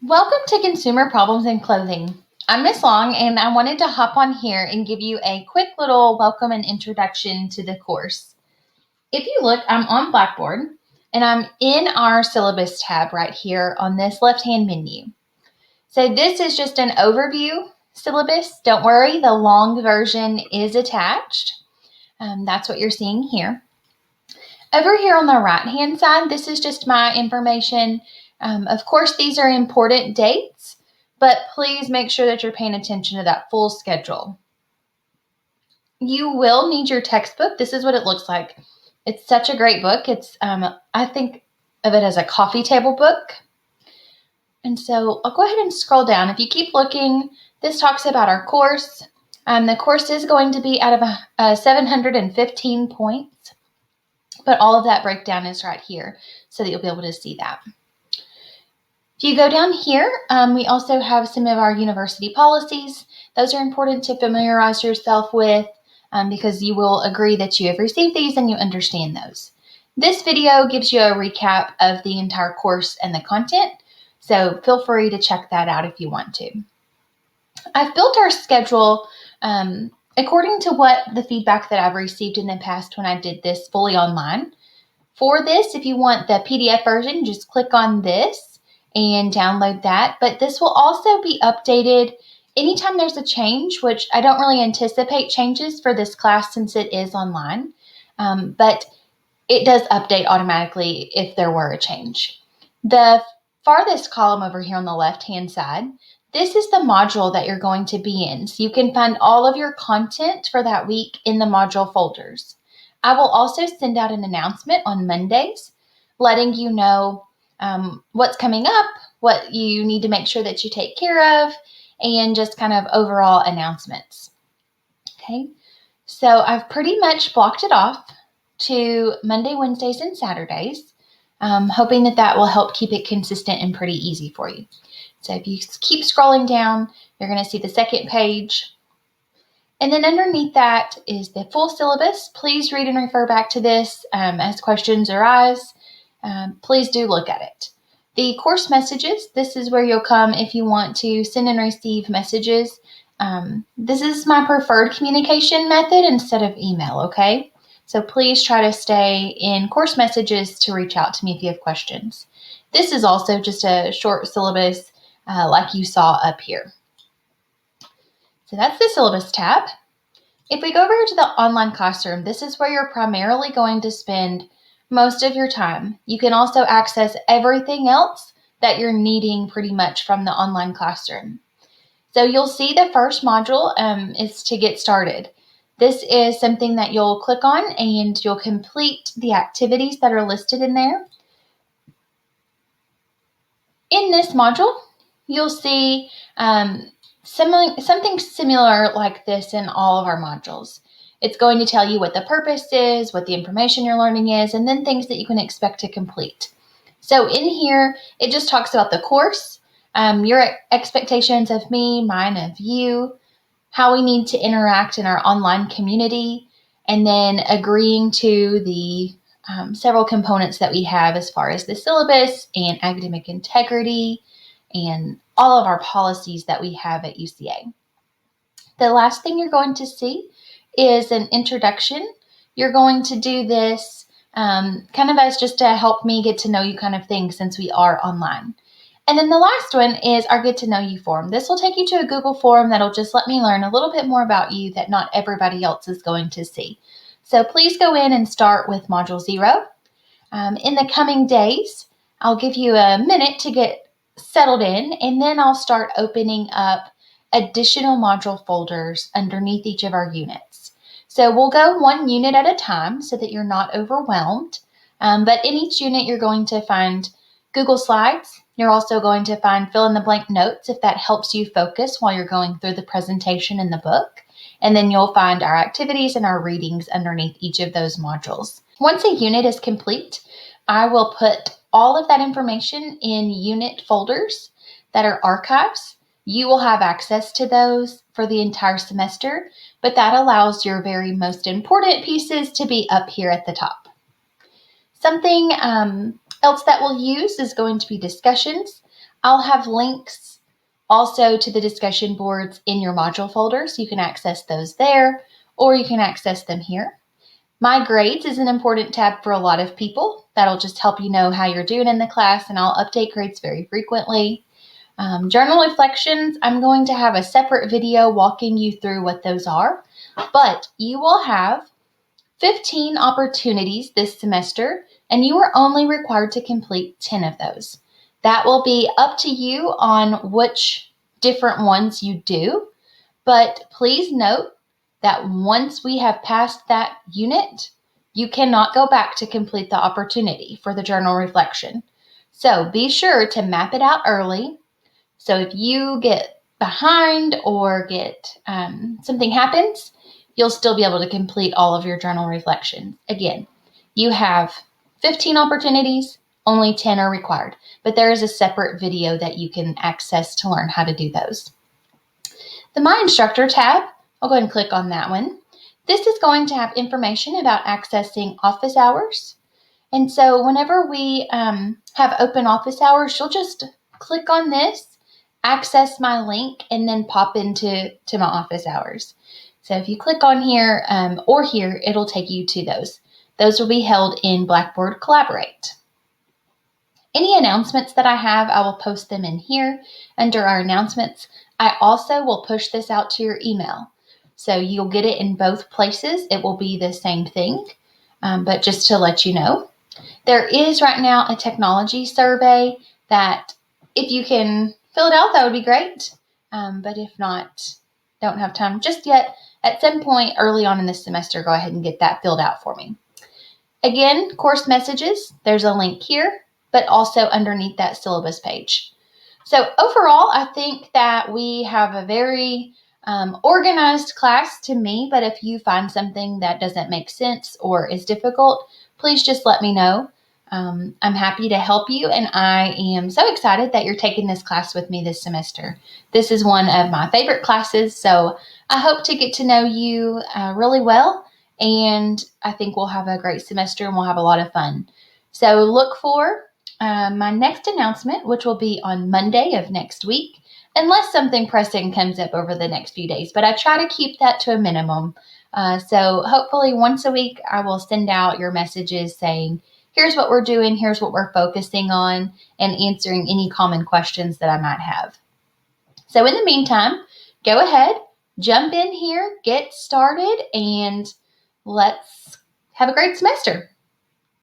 Welcome to Consumer Problems in Clothing. I'm Miss Long, and I wanted to hop on here and give you a quick little welcome and introduction to the course. If you look, I'm on Blackboard, and I'm in our syllabus tab right here on this left-hand menu. So this is just an overview syllabus. Don't worry, the long version is attached. That's what you're seeing here. Over here on the right-hand side, this is just my information. Of course, these are important dates, but please make sure that you're paying attention to that full schedule. You will need your textbook. This is what it looks like. It's such a great book. It's, I think of it as a coffee table book. And so I'll go ahead and scroll down. If you keep looking, this talks about our course. The course is going to be out of 715 points. But all of that breakdown is right here so that you'll be able to see that. If you go down here, we also have some of our university policies. Those are important to familiarize yourself with because you will agree that you have received these and you understand those. This video gives you a recap of the entire course and the content, so feel free to check that out if you want to. I've built our schedule according to what the feedback that I've received in the past when I did this fully online. For this, if you want the PDF version, just click on this and download that. But this will also be updated anytime there's a change, which I don't really anticipate changes for this class since it is online. But it does update automatically if there were a change. The farthest column over here on the left-hand side, this is the module that you're going to be in. So you can find all of your content for that week in the module folders. I will also send out an announcement on Mondays letting you know what's coming up, what you need to make sure that you take care of, and just kind of overall announcements. Okay, so I've pretty much blocked it off to Monday, Wednesdays, and Saturdays, hoping that that will help keep it consistent and pretty easy for you. So if you keep scrolling down, you're going to see the second page. And then underneath that is the full syllabus. Please read and refer back to this as questions arise. Please do look at it. The course messages, this is where you'll come if you want to send and receive messages. This is my preferred communication method instead of email, okay? So please try to stay in course messages to reach out to me if you have questions. This is also just a short syllabus like you saw up here. So that's the syllabus tab. If we go over here to the online classroom, this is where you're primarily going to spend most of your time. You can also access everything else that you're needing pretty much from the online classroom. So you'll see the first module is to get started. This is something that you'll click on and you'll complete the activities that are listed in there. In this module, you'll see something similar like this in all of our modules. It's going to tell you what the purpose is, what the information you're learning is, and then things that you can expect to complete. So in here, it just talks about the course, your expectations of me, mine of you, how we need to interact in our online community, and then agreeing to the several components that we have as far as the syllabus and academic integrity and all of our policies that we have at UCA. The last thing you're going to see is an introduction. You're going to do this kind of as just to help me get to know you kind of thing since we are online. And then the last one is our Get to Know You form. This will take you to a Google form that'll just let me learn a little bit more about you that not everybody else is going to see. So please go in and start with Module 0. In the coming days, I'll give you a minute to get settled in, and then I'll start opening up additional module folders underneath each of our units. So we'll go one unit at a time so that you're not overwhelmed. But in each unit, you're going to find Google Slides. You're also going to find fill-in-the-blank notes if that helps you focus while you're going through the presentation in the book. And then you'll find our activities and our readings underneath each of those modules. Once a unit is complete, I will put all of that information in unit folders that are archives. You will have access to those for the entire semester, but that allows your very most important pieces to be up here at the top. Something else that we'll use is going to be discussions. I'll have links also to the discussion boards in your module folder, so you can access those there, or you can access them here. My grades is an important tab for a lot of people. That'll just help you know how you're doing in the class, and I'll update grades very frequently. Journal reflections, I'm going to have a separate video walking you through what those are, but you will have 15 opportunities this semester, and you are only required to complete 10 of those. That will be up to you on which different ones you do, but please note that once we have passed that unit, you cannot go back to complete the opportunity for the journal reflection. So be sure to map it out early. So if you get behind or get something happens, you'll still be able to complete all of your journal reflections. Again, you have 15 opportunities, only 10 are required, but there is a separate video that you can access to learn how to do those. The My Instructor tab, I'll go ahead and click on that one. This is going to have information about accessing office hours. And so whenever we have open office hours, you'll just click on this, access my link, and then pop into my office hours. So if you click on here or here, it'll take you to those. Those will be held in Blackboard Collaborate. Any announcements that I have, I will post them in here under our announcements. I also will push this out to your email. So you'll get it in both places. It will be the same thing, but just to let you know. There is right now a technology survey that if you can fill it out, that would be great. But if not, don't have time just yet, at some point early on in this semester, go ahead and get that filled out for me. Again, course messages, there's a link here, but also underneath that syllabus page. So overall, I think that we have a very organized class to me, but if you find something that doesn't make sense or is difficult, please just let me know. I'm happy to help you, and I am so excited that you're taking this class with me this semester. This is one of my favorite classes, so I hope to get to know you really well, and I think we'll have a great semester and we'll have a lot of fun. So look for my next announcement, which will be on Monday of next week, unless something pressing comes up over the next few days, but I try to keep that to a minimum. So hopefully once a week, I will send out your messages saying, here's what we're doing, here's what we're focusing on, and answering any common questions that I might have. So in the meantime, go ahead, jump in here, get started, and let's have a great semester.